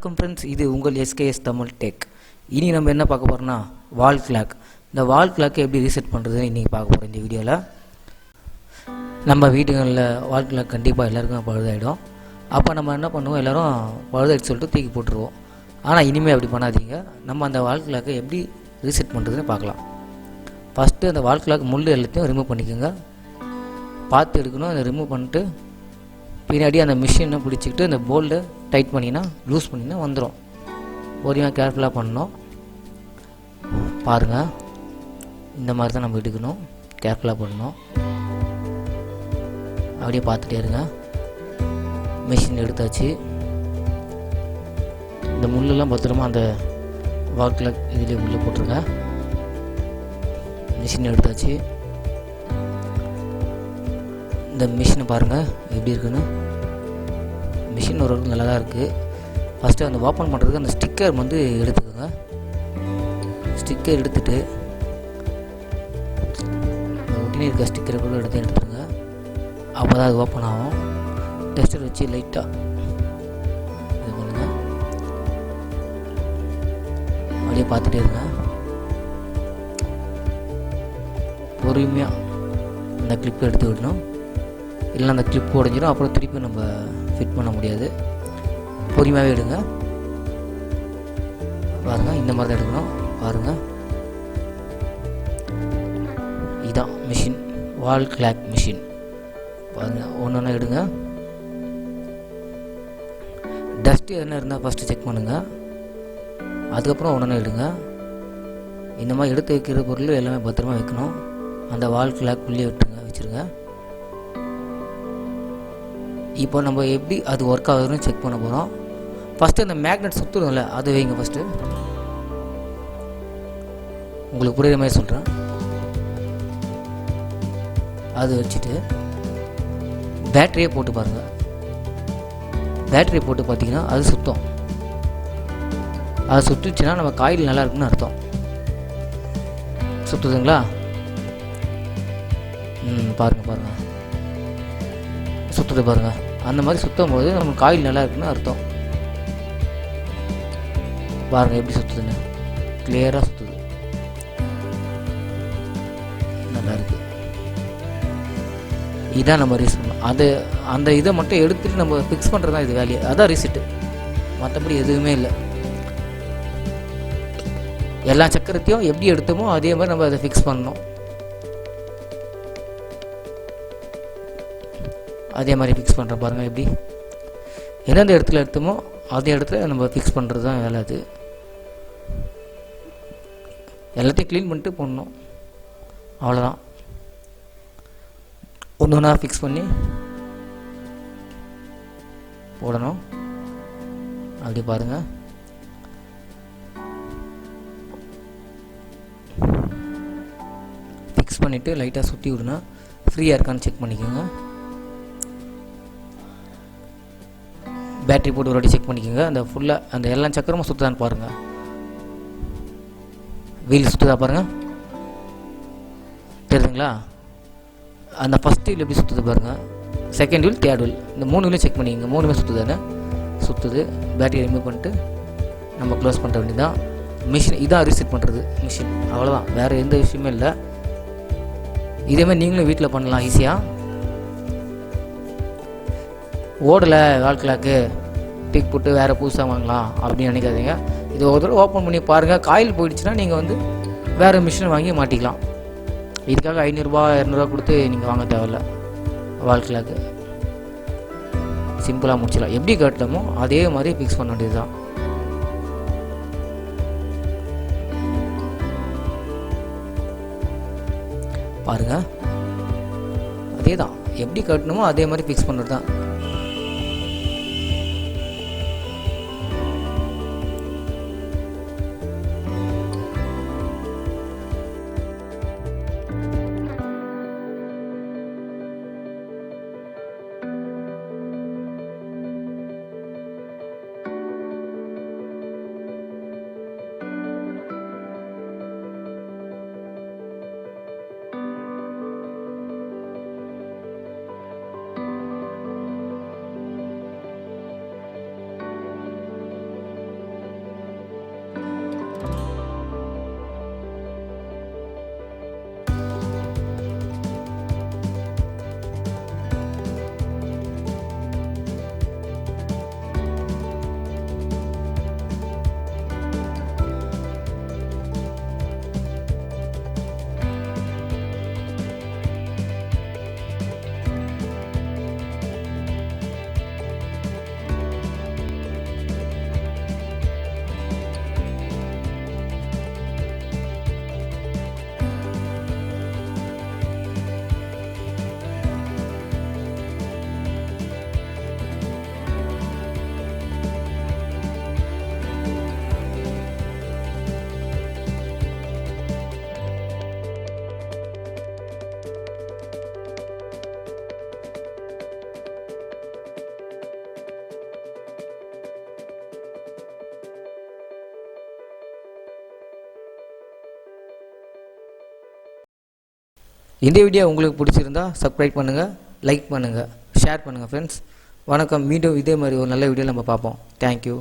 வணக்கம் ஃப்ரெண்ட்ஸ், இது உங்கள் எஸ்கேஎஸ் தமிழ் டெக். இனி நம்ம என்ன பார்க்க போகிறோம்னா வால் கிளாக். இந்த வால் கிளாக்கை எப்படி ரீசெட் பண்ணுறதுன்னு இன்றைக்கி பார்க்க போகிறோம். இந்த வீடியோவில் நம்ம வீடுகளில் வால் கிளாக் கண்டிப்பாக எல்லாருக்கும் பழுதாயிடும். அப்போ நம்ம என்ன பண்ணுவோம், எல்லோரும் பழுதாயிடுச்சு சொல்லிட்டு தூக்கி போட்டுருவோம். ஆனால் இனிமேல் அப்படி பண்ணாதீங்க. நம்ம அந்த வால் கிளாக்கை எப்படி ரீசெட் பண்ணுறதுன்னு பார்க்கலாம். ஃபஸ்ட்டு அந்த வால் கிளாக் முள் எல்லாத்தையும் ரிமூவ் பண்ணிக்கோங்க. பார்த்து எடுக்கணும். அதை ரிமூவ் பண்ணிட்டு பின்னாடி அந்த மிஷினை பிடிச்சிக்கிட்டு அந்த போல்டை டைட் பண்ணிங்கன்னா லூஸ் பண்ணிங்கன்னா வந்துடும். பொறுமையாக கேர்ஃபுல்லாக பண்ணணும். பாருங்கள், இந்த மாதிரி தான் நம்ம எடுக்கணும். கேர்ஃபுல்லாக பண்ணணும். அப்படியே பார்த்துட்டே இருங்க. மிஷின் எடுத்தாச்சு. இந்த முள்ளெல்லாம் பத்திரமா அந்த வாக்கில் இதிலே உள்ளே போட்டுருங்க. மிஷின் எடுத்தாச்சு. இந்த மிஷினை பாருங்கள் எப்படி இருக்குன்னு. மிஷின் ஓரளவுக்கு நல்லா தான் இருக்குது. ஃபஸ்ட்டு அந்த ஓப்பன் பண்ணுறதுக்கு அந்த ஸ்டிக்கர் வந்து எடுத்துக்கோங்க. ஸ்டிக்கர் எடுத்துகிட்டு ஒட்டினே இருக்க ஸ்டிக்கரை கூட எடுத்துருங்க. அப்போ தான் அது ஓப்பன் ஆகும். டெஸ்டர் வச்சு லைட்டாக இது பண்ணுங்கள். அப்படியே பார்த்துட்டே இருங்க. பொறுமையாக அந்த கிளிப்பை எடுத்து விடணும். இல்லைன்னா அந்த கிளிப் உடஞ்சிடும். அப்புறம் திருப்பி நம்ம ஃபிட் பண்ண முடியாது. பொறுமையாகவே எடுங்க. பாருங்கள், இந்த மாதிரி தான் எடுக்கணும். பாருங்கள், இதுதான் மிஷின், வால் கிளாக் மிஷின். பாருங்கள், ஒன்று ஒன்றா எடுங்க. டஸ்ட்டு என்ன இருந்தால் ஃபஸ்ட்டு செக் பண்ணுங்கள். அதுக்கப்புறம் ஒன்று ஒன்றா எடுங்க. இந்த மாதிரி எடுத்து வைக்கிற பொருள் எல்லாமே பத்திரமா வைக்கணும். அந்த வால் கிளாக் உள்ளே வச்சுருங்க. இப்போ நம்ம எப்படி அது ஒர்க் ஆகுதுன்னு செக் பண்ண போகிறோம். ஃபஸ்ட்டு அந்த மேக்னெட் சுற்றுறோம்ல, அது வைங்க. ஃபஸ்ட்டு உங்களுக்கு புரியுற மாதிரி சொல்கிறேன். அது வச்சுட்டு பேட்டரியை போட்டு பாருங்கள். பேட்டரியை போட்டு பார்த்தீங்கன்னா அது சுத்தம். அது சுற்றுச்சுன்னா நம்ம காயில் நல்லா இருக்குன்னு அர்த்தம். சுற்றுதுங்களா? பாருங்கள், சுற்றுது பாருங்கள். அந்த மாதிரி சுற்றும் போது நம்ம காயில் நல்லா இருக்குன்னு அர்த்தம். பாருங்கள் எப்படி சுற்றுதுன்னு. கிளியராக சுற்றுது. நல்லா இருக்குது. இதான் நம்ம ரீசெட் பண்ணோம். அந்த இதை மட்டும் எடுத்துகிட்டு நம்ம ஃபிக்ஸ் பண்ணுறது தான் இது வேலையை. அதான் ரீசெட்டு. மற்றபடி எதுவுமே இல்லை. எல்லா சக்கரத்தையும் எப்படி எடுத்தோமோ அதே மாதிரி நம்ம அதை ஃபிக்ஸ் பண்ணணும். அதே மாதிரி ஃபிக்ஸ் பண்ணுற பாருங்கள் எப்படி. எந்தெந்த இடத்துல எடுத்தோமோ அதே இடத்துல நம்ம ஃபிக்ஸ் பண்ணுறது தான் வேலை. அது எல்லாத்தையும் க்ளீன் பண்ணிட்டு போடணும். அவ்வளோதான். ஒன்று ஒன்றா ஃபிக்ஸ் பண்ணி போடணும். அப்படி பாருங்கள். ஃபிக்ஸ் பண்ணிவிட்டு லைட்டாக சுற்றி விடுனா ஃப்ரீயாக இருக்கான்னு செக் பண்ணிக்கோங்க. பேட்டரி போட்டு ஒரு வாட்டி செக் பண்ணிக்கோங்க. அந்த ஃபுல்லாக அந்த எல்லா சக்கரமும் சுற்றுதான்னு பாருங்கள். வீல் சுற்றுதா பாருங்கள், தெரியுதுங்களா? அந்த ஃபஸ்ட் வீல் எப்படி சுற்றுது பாருங்கள். செகண்ட் வீல், தேர்ட் வீல், இந்த 3 வீலும் செக் பண்ணிக்கோங்க. 3மே சுற்றுதானே? சுற்றுது. பேட்டரி ரிமூவ் பண்ணிட்டு நம்ம க்ளோஸ் பண்ணுற வேண்டியதான். மிஷின் இதான் ரீசெட் பண்ணுறது மிஷின். அவ்வளோதான், வேறு எந்த விஷயமே இல்லை. இதேமாதிரி நீங்களும் வீட்டில் பண்ணலாம் ஈஸியாக. ஓடலை வால் கிளாக்கு, டிக் போட்டு வேறு புதுசாக வாங்கலாம் அப்படின்னு நினைக்காதீங்க. இது ஒரு தடவை ஓப்பன் பண்ணி பாருங்கள். காயில் போயிடுச்சுன்னா நீங்கள் வந்து வேறு மிஷின் வாங்கி மாட்டிக்கலாம். இதுக்காக 500 200 கொடுத்து நீங்கள் வாங்க தேவையில்ல. வால் கிளாக்கு சிம்பிளாக முடிச்சிடலாம். எப்படி கட்டணுமோ அதே மாதிரி ஃபிக்ஸ் பண்ண வேண்டியது தான். பாருங்கள், அதே தான். எப்படி கட்டணுமோ அதே மாதிரி ஃபிக்ஸ் பண்ணுறது தான். இந்த வீடியோ உங்களுக்கு பிடிச்சிருந்தா சப்ஸ்கிரைப் பண்ணுங்கள், லைக் பண்ணுங்கள், ஷேர் பண்ணுங்கள் ஃப்ரெண்ட்ஸ். வணக்கம். மீண்டும் இதே மாதிரி ஒரு நல்ல வீடியோ நம்ம பார்ப்போம். தேங்க்யூ.